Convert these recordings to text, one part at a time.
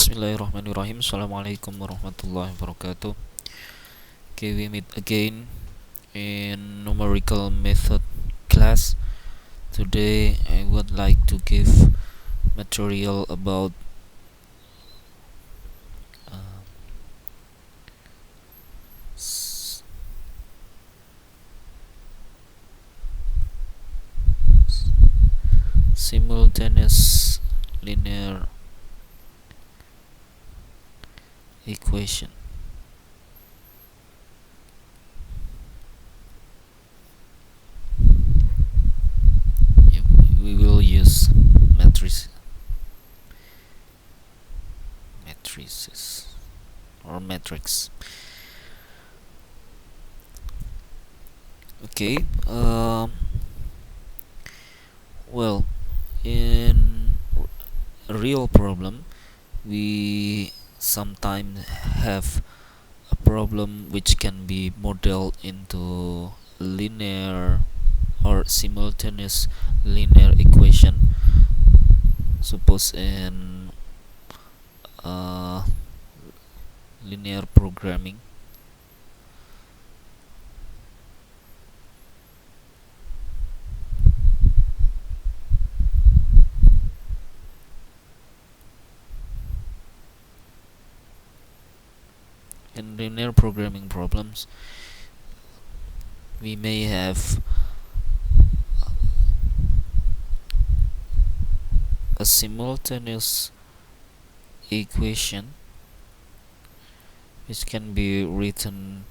Bismillahirrahmanirrahim. Assalamualaikum warahmatullahi wabarakatuh. Okay, we meet again in numerical method class. Today I would like to give material about uh, simultaneous linear equation. We will use matrices or matrix. Okay. Well, in a real problem, we sometimes have a problem which can be modeled into linear or simultaneous linear equation. Suppose in uh, linear programming, in linear programming problems we may have a simultaneous equation which can be written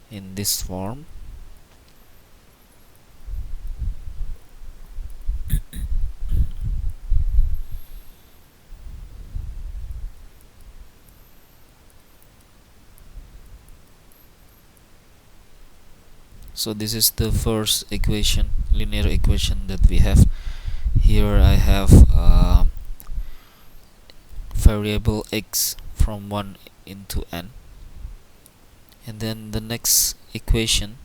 in this form. So this is the first equation, linear equation that we have. Here I have variable x from 1 into n, and then the next equation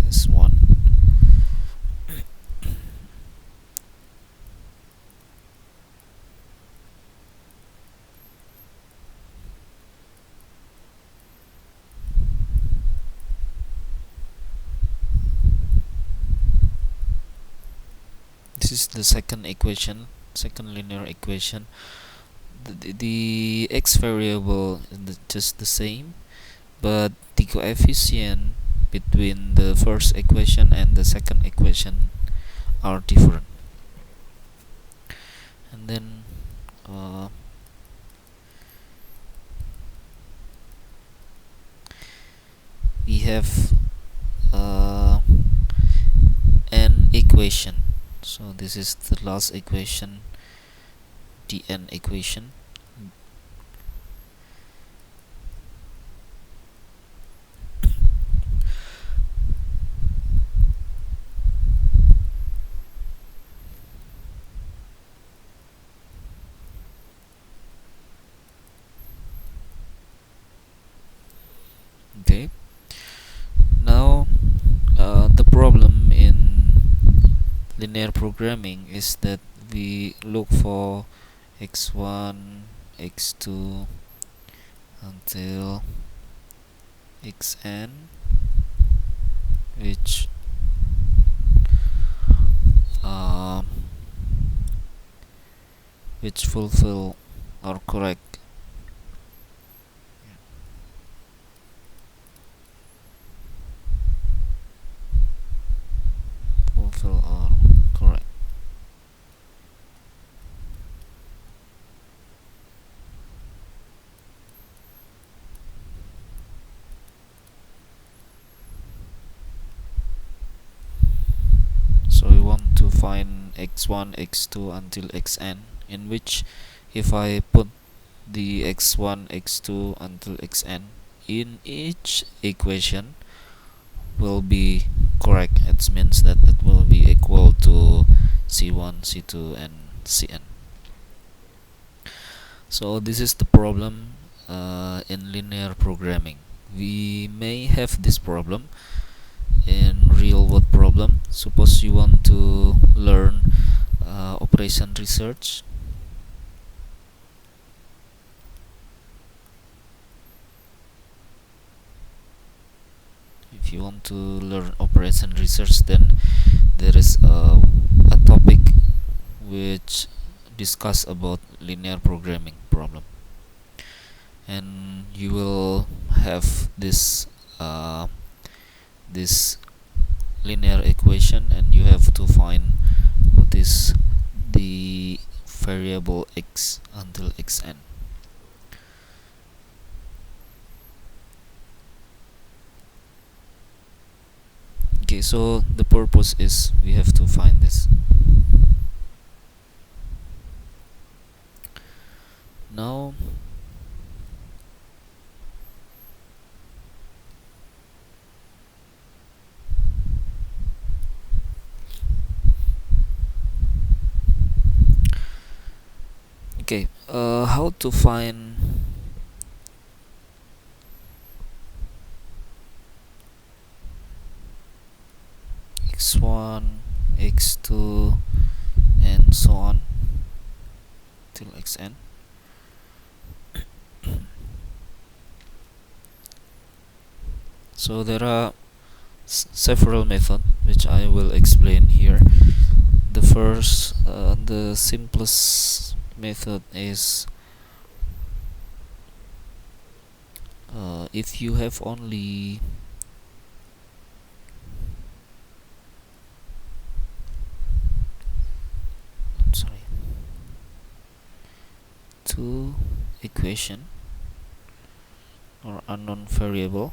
this one. This is the second equation, second linear equation. The x variable is just the same, but the coefficient between the first equation and the second equation are different. And then we have an equation. So this is the last equation, the n equation. Okay, now the problem in linear programming is that we look for x1, x2 until xn, which fulfill or correct fulfill or correct. So we want to find x1, x2 until xn, in which if I put the x1, x2 until xn in each equation will be correct. It means that it will be equal to c1, c2 and cn. So this is the problem in linear programming. We may have this problem in real world problem. Suppose you want to learn operation research. If you want to learn operation research, then there is a topic which discuss about linear programming problem, and you will have this linear equation, and you have to find what is the variable x until xn. Okay, so the purpose is we have to find this. Now okay, how to find x1, x2, and so on till xn. So there are several methods which I will explain here. The first, the simplest method is if you have only two equation or unknown variable,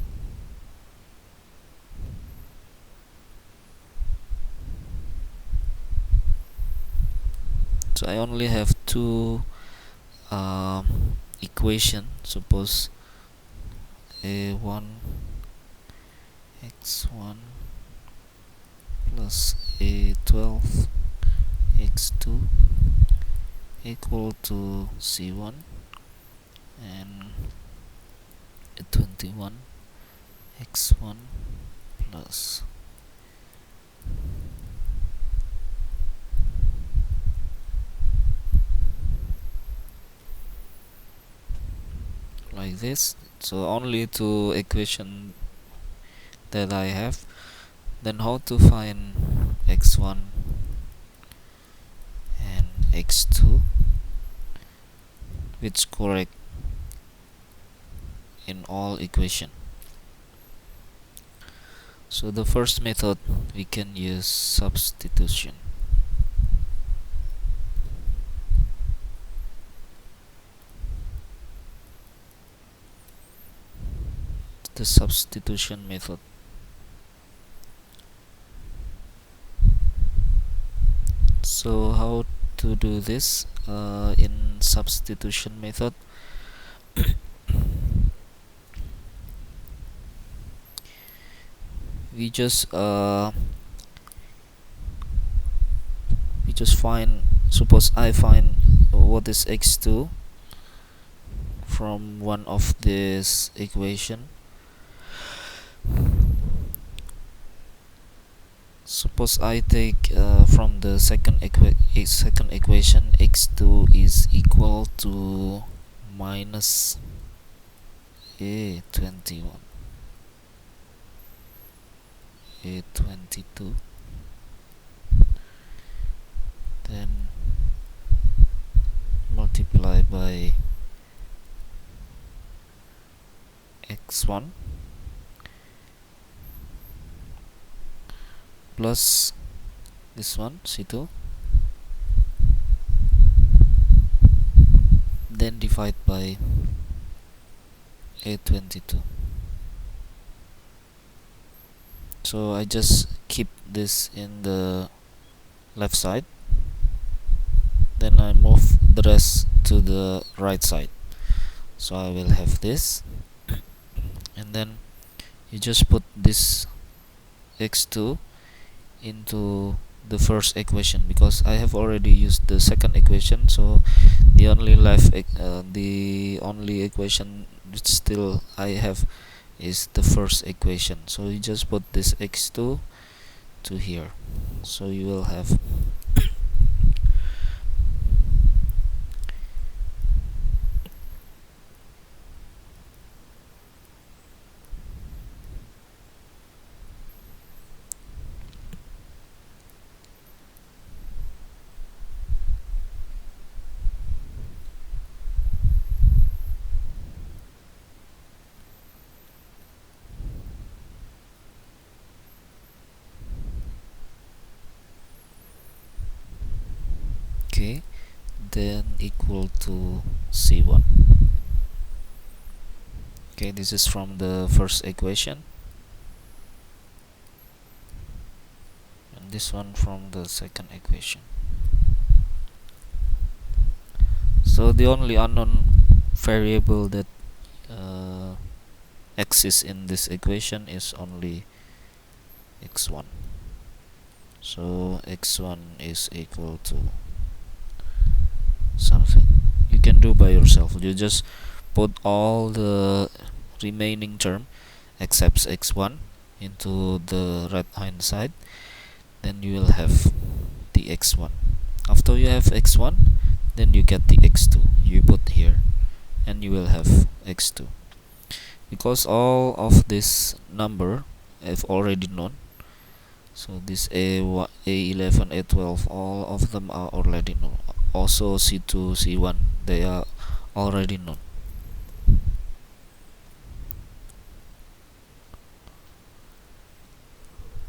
so I only have two equation. Suppose a1 x1 plus a12 x2 equal to c1, and a21 x1 plus like this. So only two equation that I have. Then how to find x1 and x2 which correct in all equation? So the first method, we can use substitution. The substitution method. So how to do this in substitution method? we just find, suppose I find what is x2 from one of this equation. Suppose I take from the second equation, x2 is equal to minus a21, a22, then multiply by x1 plus this one c2, then divide by a22. So I just keep this in the left side, then I move the rest to the right side. So I will have this, and then you just put this x2 into the first equation, because I have already used the second equation. So the only equation which still I have is the first equation. So you just put this x2 to here, so you will have Okay, then equal to c1. Okay, this is from the first equation, and this one from the second equation. So the only unknown variable that exists in this equation is only x1. So x1 is equal to something. You can do by yourself. You just put all the remaining term except x1 into the right hand side, then you will have the x1. After you have x1, then you get the x2. You put here and you will have x2. Because all of this number I've already known, so this A11, A12, all of them are already known. Also C2, C1, they are already known.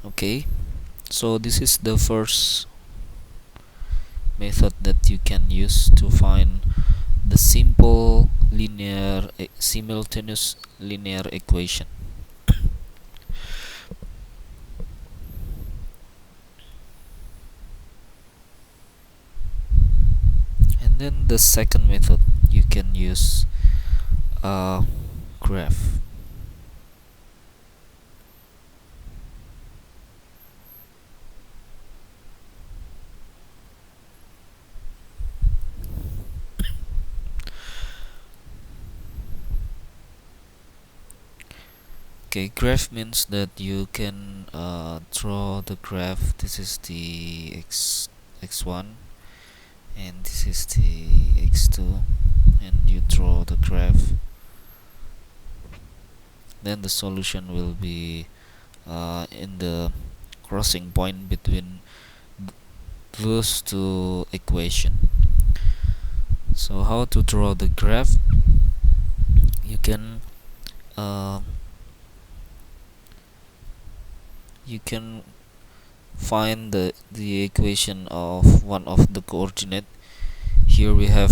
Okay, so this is the first method that you can use to find the simple simultaneous linear equation. And then the second method, you can use a graph. Okay, graph means that you can draw the graph. This is the x1 and this is the x2, and you draw the graph. Then the solution will be in the crossing point between those two equations. So how to draw the graph? You can uh, you can find the equation of one of the coordinate. Here we have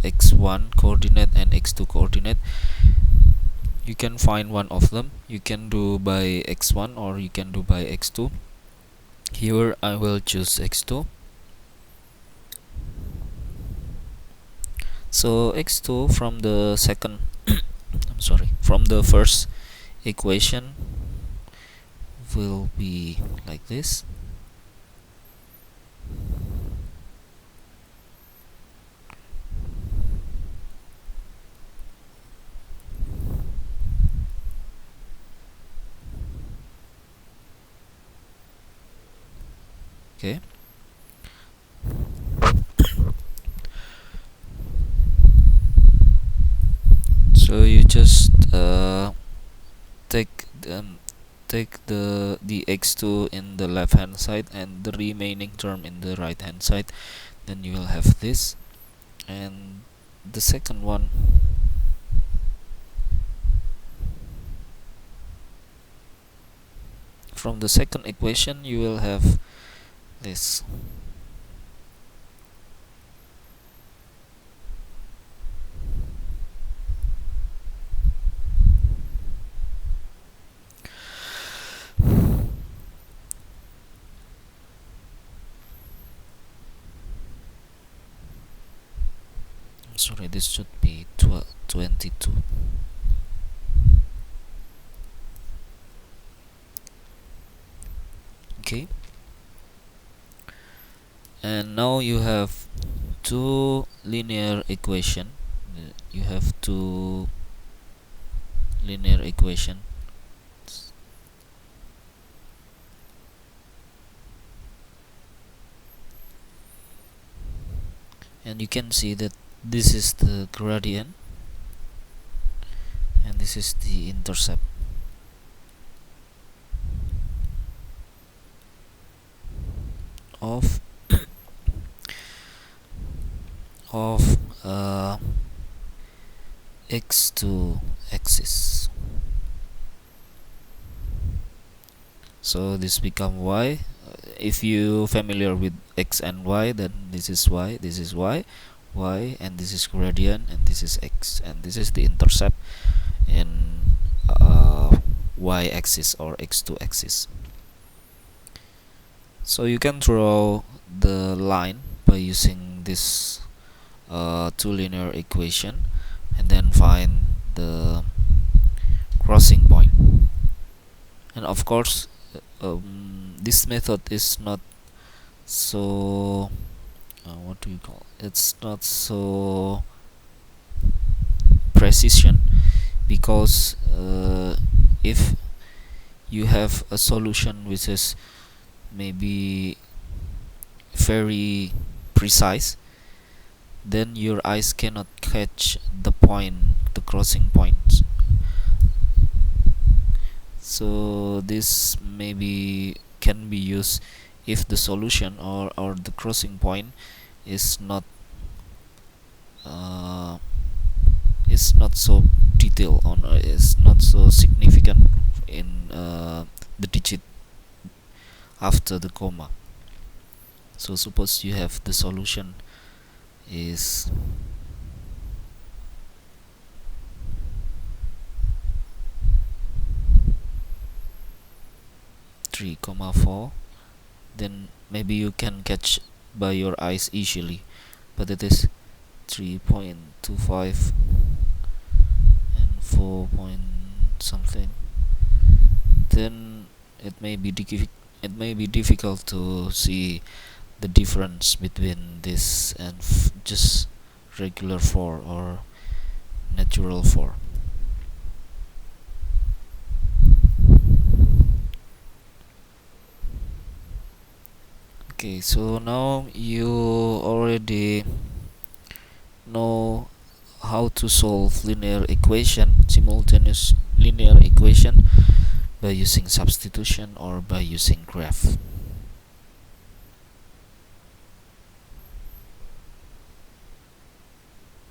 x1 coordinate and x2 coordinate. You can find one of them. You can do by x1 or you can do by x2. Here I will choose x2. So x2 from the second from the first equation will be like this. Okay, so you just take the x2 in the left hand side and the remaining term in the right hand side, then you will have this. And the second one, from the second equation, you will have this. Sorry, this should be 22. Okay, and now you have two linear equation. You have two linear equation, and you can see that this is the gradient and this is the intercept. Of of x2 axis. So this become y. if you familiar with x and y, then this is y, this is y, and this is gradient, and this is x, and this is the intercept in y-axis or x2 axis. So you can draw the line by using this two linear equation, and then find the crossing point. And of course, this method is not so what do you call it? It's not so precision, because if you have a solution which is maybe very precise, then your eyes cannot catch the point, the crossing points. So this maybe can be used if the solution or the crossing point is not uh, so detailed, on is not so significant in the digit after the comma. So suppose you have the solution is 3,4, then maybe you can catch by your eyes easily, but it is 3.25 and 4 point something, then it may be difficult to see the difference between this and just regular 4 or natural 4. Okay, so now you already know how to solve simultaneous linear equation by using substitution or by using graph.